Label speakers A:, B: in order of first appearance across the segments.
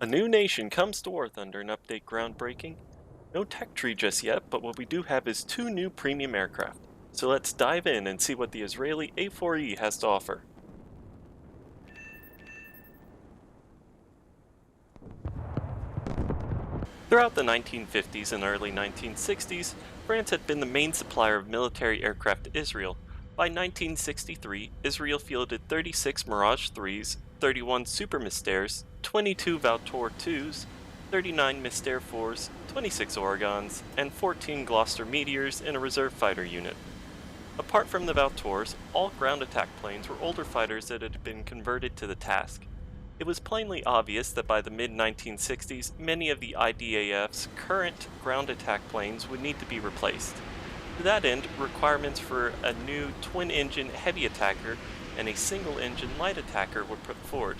A: A new nation comes to Earth under an update groundbreaking. No tech tree just yet, but what we do have is two new premium aircraft. So let's dive in and see what the Israeli A4E has to offer. Throughout the 1950s and early 1960s, France had been the main supplier of military aircraft to Israel. By 1963, Israel fielded 36 Mirage 3s, 31 Super Mystères, 22 Valtor 2s, 39 Mystère 4s, 26 Oregons, and 14 Gloster Meteors in a reserve fighter unit. Apart from the Valtors, all ground attack planes were older fighters that had been converted to the task. It was plainly obvious that by the mid-1960s, many of the IDAF's current ground attack planes would need to be replaced. To that end, requirements for a new twin-engine heavy attacker and a single-engine light attacker were put forward.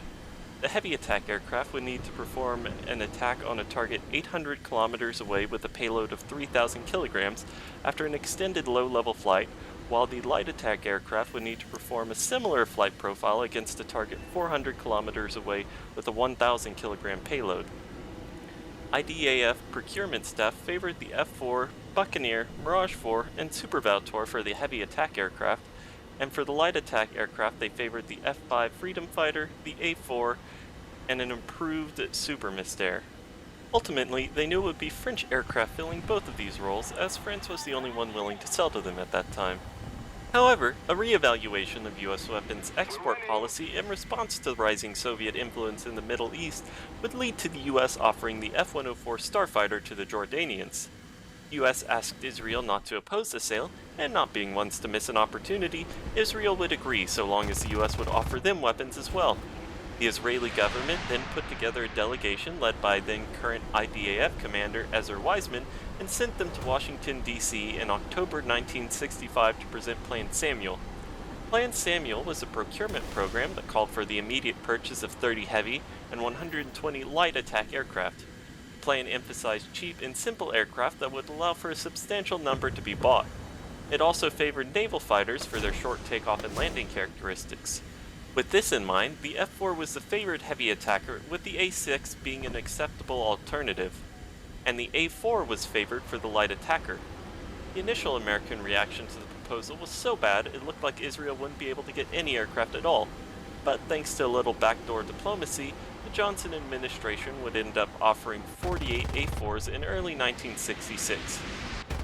A: The heavy attack aircraft would need to perform an attack on a target 800 kilometers away with a payload of 3,000 kilograms after an extended low-level flight, while the light attack aircraft would need to perform a similar flight profile against a target 400 kilometers away with a 1,000 kilogram payload. IDAF procurement staff favored the F-4, Buccaneer, Mirage 4, and Super Valtor for the heavy attack aircraft, and for the light attack aircraft they favored the F-5 Freedom Fighter, the A-4, and an improved Super Mystère. Ultimately, they knew it would be French aircraft filling both of these roles, as France was the only one willing to sell to them at that time. However, a re-evaluation of US weapons export policy in response to the rising Soviet influence in the Middle East would lead to the US offering the F-104 Starfighter to the Jordanians. The US asked Israel not to oppose the sale, and not being ones to miss an opportunity, Israel would agree so long as the US would offer them weapons as well. The Israeli government then put together a delegation led by then current IDAF commander Ezer Weizman and sent them to Washington, D.C. in October 1965 to present Plan Samuel. Plan Samuel was a procurement program that called for the immediate purchase of 30 heavy and 120 light attack aircraft. The plan emphasized cheap and simple aircraft that would allow for a substantial number to be bought. It also favored naval fighters for their short takeoff and landing characteristics. With this in mind, the F-4 was the favored heavy attacker, with the A-6 being an acceptable alternative, and the A-4 was favored for the light attacker. The initial American reaction to the proposal was so bad it looked like Israel wouldn't be able to get any aircraft at all, but thanks to a little backdoor diplomacy, the Johnson administration would end up offering 48 A-4s in early 1966.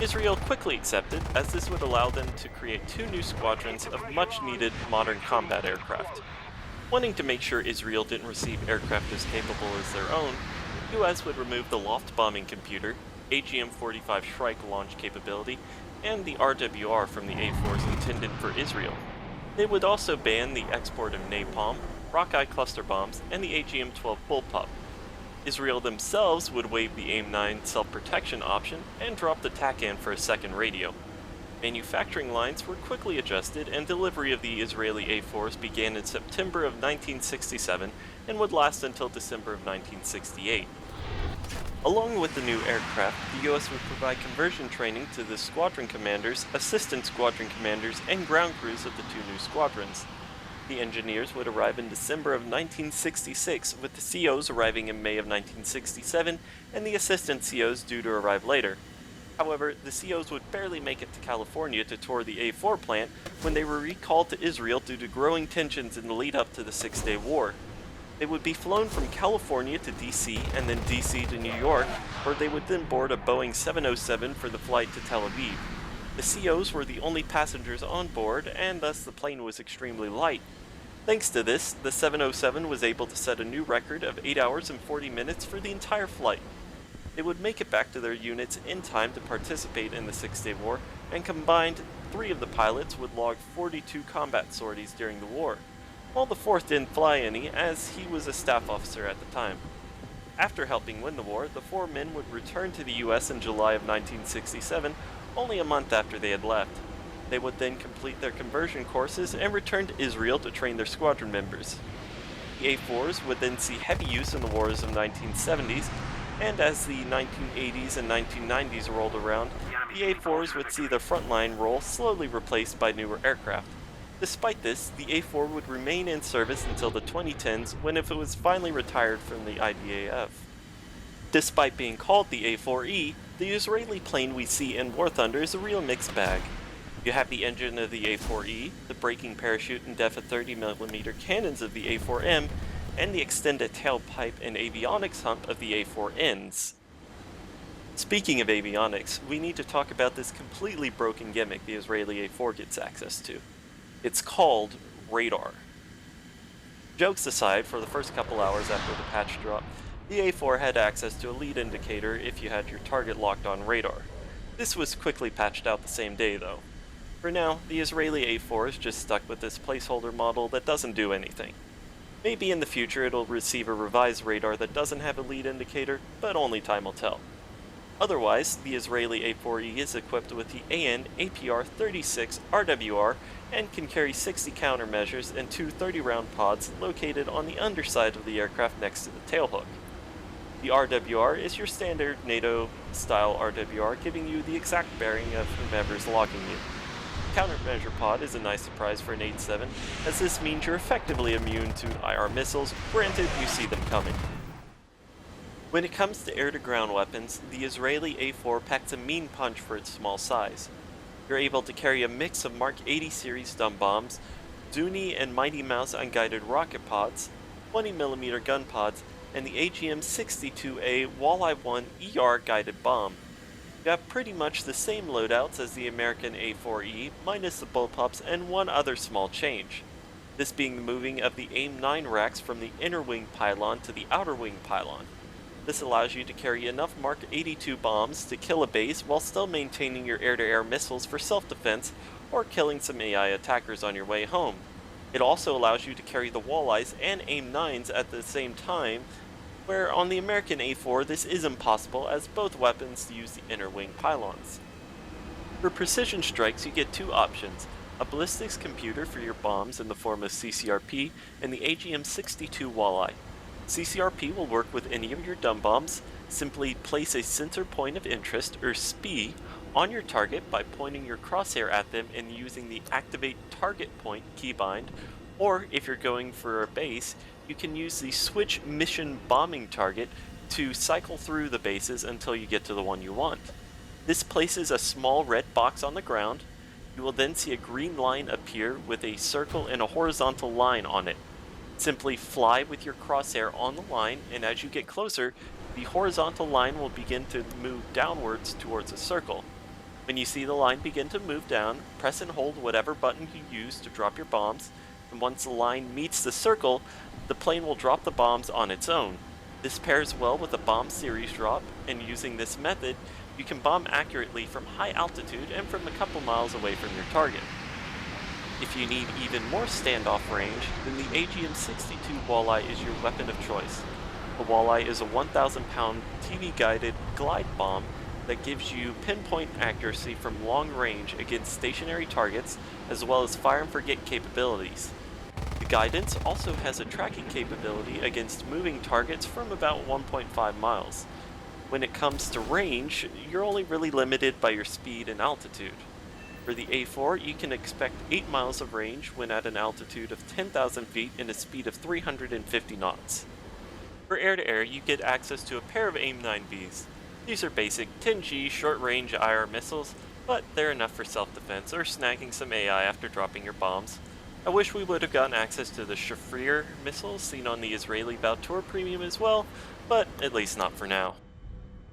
A: Israel quickly accepted, as this would allow them to create two new squadrons of much-needed modern combat aircraft. Wanting to make sure Israel didn't receive aircraft as capable as their own, the US would remove the Loft bombing computer, AGM-45 Shrike launch capability, and the RWR from the A-4s intended for Israel. They would also ban the export of napalm, Rockeye cluster bombs, and the AGM-12 bullpup. Israel themselves would waive the AIM-9 self-protection option and drop the TACAN for a second radio. Manufacturing lines were quickly adjusted, and delivery of the Israeli A-4s began in September of 1967 and would last until December of 1968. Along with the new aircraft, the US would provide conversion training to the squadron commanders, assistant squadron commanders, and ground crews of the two new squadrons. The engineers would arrive in December of 1966, with the COs arriving in May of 1967, and the assistant COs due to arrive later. However, the COs would barely make it to California to tour the A-4 plant when they were recalled to Israel due to growing tensions in the lead-up to the Six-Day War. They would be flown from California to DC and then DC to New York, where they would then board a Boeing 707 for the flight to Tel Aviv. The COs were the only passengers on board, and thus the plane was extremely light. Thanks to this, the 707 was able to set a new record of 8 hours and 40 minutes for the entire flight. They would make it back to their units in time to participate in the Six-Day War, and combined, 3 of the pilots would log 42 combat sorties during the war, while the 4th didn't fly any, as he was a staff officer at the time. After helping win the war, the 4 men would return to the US in July of 1967, only a month after they had left. They would then complete their conversion courses and return to Israel to train their squadron members. The A-4s would then see heavy use in the wars of the 1970s, and as the 1980s and 1990s rolled around, the A-4s would see their frontline role slowly replaced by newer aircraft. Despite this, the A4 would remain in service until the 2010s when it was finally retired from the IDAF. Despite being called the A4E, the Israeli plane we see in War Thunder is a real mixed bag. You have the engine of the A4E, the braking parachute and depth of 30mm cannons of the A4M, and the extended tailpipe and avionics hump of the A4Ns. Speaking of avionics, we need to talk about this completely broken gimmick the Israeli A4 gets access to. It's called radar. Jokes aside, for the first couple hours after the patch drop, the A4 had access to a lead indicator if you had your target locked on radar. This was quickly patched out the same day though. For now, the Israeli A4 is just stuck with this placeholder model that doesn't do anything. Maybe in the future it'll receive a revised radar that doesn't have a lead indicator, but only time will tell. Otherwise, the Israeli A4E is equipped with the AN APR-36 RWR and can carry 60 countermeasures and two 30-round pods located on the underside of the aircraft next to the tailhook. The RWR is your standard NATO-style RWR, giving you the exact bearing of whomever's logging you. Countermeasure pod is a nice surprise for an 8.7, as this means you're effectively immune to IR missiles, granted you see them coming. When it comes to air-to-ground weapons, the Israeli A4 packs a mean punch for its small size. You're able to carry a mix of Mark 80 series stun bombs, Zuni and Mighty Mouse unguided rocket pods, 20mm gun pods, and the AGM-62A Walleye 1 ER guided bomb. You have pretty much the same loadouts as the American A4E, minus the bullpups and one other small change. This being the moving of the AIM-9 racks from the inner wing pylon to the outer wing pylon. This allows you to carry enough Mark 82 bombs to kill a base while still maintaining your air-to-air missiles for self-defense or killing some AI attackers on your way home. It also allows you to carry the Walleyes and AIM-9s at the same time, where on the American A4 this is impossible as both weapons use the inner wing pylons. For precision strikes you get two options, a ballistics computer for your bombs in the form of CCRP and the AGM-62 Walleye. CCRP will work with any of your dumb bombs. Simply place a sensor point of interest, or SPI, on your target by pointing your crosshair at them and using the Activate Target Point keybind, or if you're going for a base, you can use the Switch Mission Bombing Target to cycle through the bases until you get to the one you want. This places a small red box on the ground. You will then see a green line appear with a circle and a horizontal line on it. Simply fly with your crosshair on the line, and as you get closer, the horizontal line will begin to move downwards towards a circle. When you see the line begin to move down, press and hold whatever button you use to drop your bombs, and once the line meets the circle, the plane will drop the bombs on its own. This pairs well with a bomb series drop, and using this method, you can bomb accurately from high altitude and from a couple miles away from your target. If you need even more standoff range, then the AGM-62 Walleye is your weapon of choice. The Walleye is a 1,000-pound TV-guided glide bomb that gives you pinpoint accuracy from long range against stationary targets, as well as fire and forget capabilities. The guidance also has a tracking capability against moving targets from about 1.5 miles. When it comes to range, you're only really limited by your speed and altitude. For the A4, you can expect 8 miles of range when at an altitude of 10,000 feet and a speed of 350 knots. For air-to-air, you get access to a pair of AIM-9Bs. These are basic 10G short-range IR missiles, but they're enough for self-defense or snagging some AI after dropping your bombs. I wish we would have gotten access to the Shafrir missiles seen on the Israeli Valtour Premium as well, but at least not for now.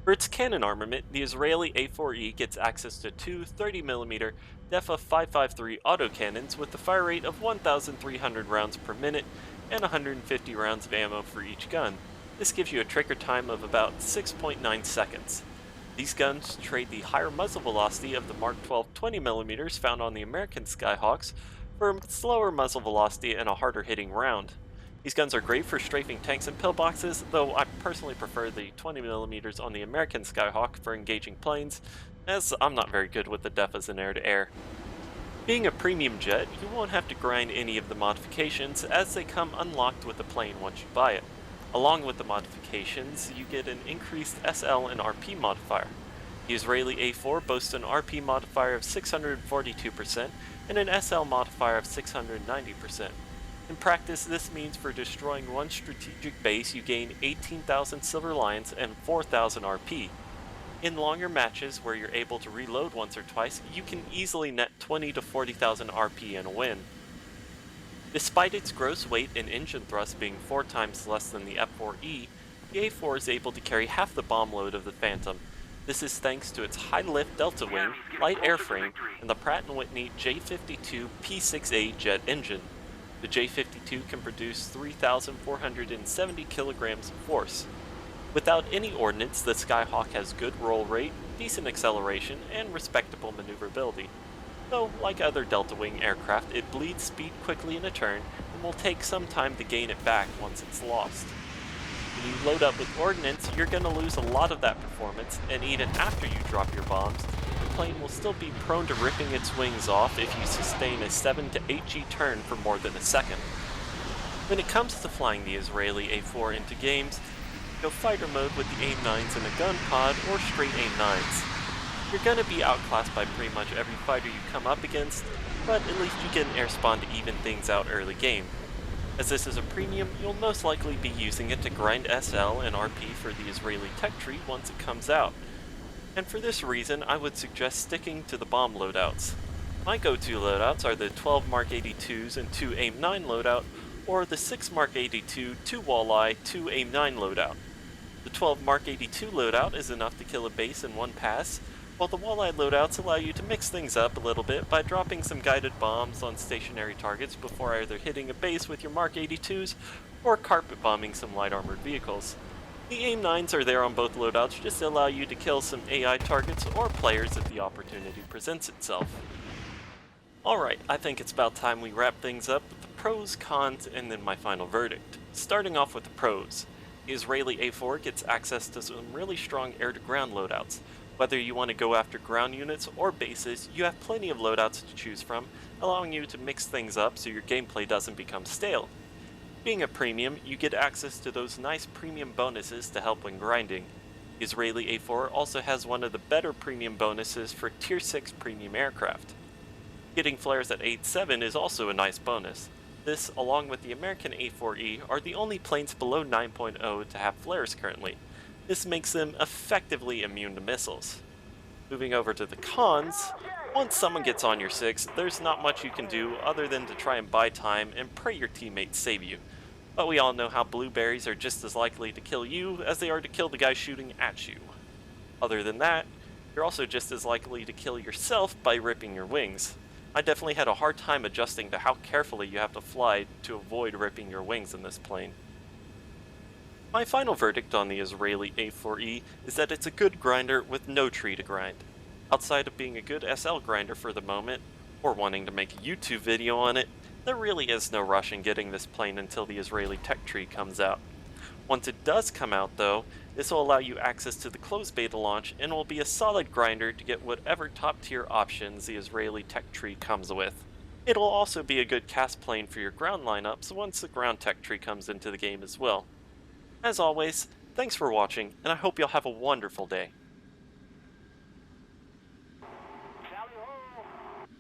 A: For its cannon armament, the Israeli A4E gets access to two 30mm DEFA 553 autocannons with a fire rate of 1,300 rounds per minute and 150 rounds of ammo for each gun. This gives you a trigger time of about 6.9 seconds. These guns trade the higher muzzle velocity of the Mark 12 20mm found on the American Skyhawks for a slower muzzle velocity and a harder hitting round. These guns are great for strafing tanks and pillboxes, though I personally prefer the 20mm on the American Skyhawk for engaging planes, as I'm not very good with the DEFAs in air-to-air. Being a premium jet, you won't have to grind any of the modifications as they come unlocked with the plane once you buy it. Along with the modifications, you get an increased SL and RP modifier. The Israeli A4 boasts an RP modifier of 642% and an SL modifier of 690%. In practice, this means for destroying one strategic base, you gain 18,000 Silver Lions and 4,000 RP. In longer matches where you're able to reload once or twice, you can easily net 20 to 40,000 RP and win. Despite its gross weight and engine thrust being 4 times less than the A4E, the A4 is able to carry half the bomb load of the Phantom. This is thanks to its high-lift delta wing, light airframe, and the Pratt & Whitney J52 P6A jet engine. The J52 can produce 3,470 kilograms of force. Without any ordnance, the Skyhawk has good roll rate, decent acceleration, and respectable maneuverability. Though, like other Delta Wing aircraft, it bleeds speed quickly in a turn and will take some time to gain it back once it's lost. When you load up with ordnance, you're going to lose a lot of that performance, and even after you drop your bombs, the plane will still be prone to ripping its wings off if you sustain a 7 to 8G turn for more than a second. When it comes to flying the Israeli A4 into games, go fighter mode with the AIM-9s in a gun pod or straight AIM-9s. You're going to be outclassed by pretty much every fighter you come up against, but at least you get an air spawn to even things out early game. As this is a premium, you'll most likely be using it to grind SL and RP for the Israeli tech tree once it comes out. And for this reason, I would suggest sticking to the bomb loadouts. My go-to loadouts are the 12 Mark 82s and 2 AIM-9 loadout, or the 6 Mark 82, 2 Walleye, 2 AIM-9 loadout. The 12 Mark 82 loadout is enough to kill a base in one pass, while the Walleye loadouts allow you to mix things up a little bit by dropping some guided bombs on stationary targets before either hitting a base with your Mark 82s or carpet bombing some light armored vehicles. The AIM-9s are there on both loadouts just to allow you to kill some AI targets or players if the opportunity presents itself. Alright, I think it's about time we wrap things up with the pros, cons, and then my final verdict. Starting off with the pros. The Israeli A4 gets access to some really strong air-to-ground loadouts. Whether you want to go after ground units or bases, you have plenty of loadouts to choose from, allowing you to mix things up so your gameplay doesn't become stale. Being a premium, you get access to those nice premium bonuses to help when grinding. The Israeli A4 also has one of the better premium bonuses for Tier 6 premium aircraft. Getting flares at 8.7 is also a nice bonus. This, along with the American A4E, are the only planes below 9.0 to have flares currently. This makes them effectively immune to missiles. Moving over to the cons, once someone gets on your 6, there's not much you can do other than to try and buy time and pray your teammates save you. But we all know how blueberries are just as likely to kill you as they are to kill the guy shooting at you. Other than that, you're also just as likely to kill yourself by ripping your wings. I definitely had a hard time adjusting to how carefully you have to fly to avoid ripping your wings in this plane. My final verdict on the Israeli A4E is that it's a good grinder with no tree to grind. Outside of being a good SL grinder for the moment, or wanting to make a YouTube video on it, there really is no rush in getting this plane until the Israeli tech tree comes out. Once it does come out though, this will allow you access to the closed beta launch and will be a solid grinder to get whatever top tier options the Israeli tech tree comes with. It'll also be a good cast plane for your ground lineups once the ground tech tree comes into the game as well. As always, thanks for watching, and I hope you'll have a wonderful day.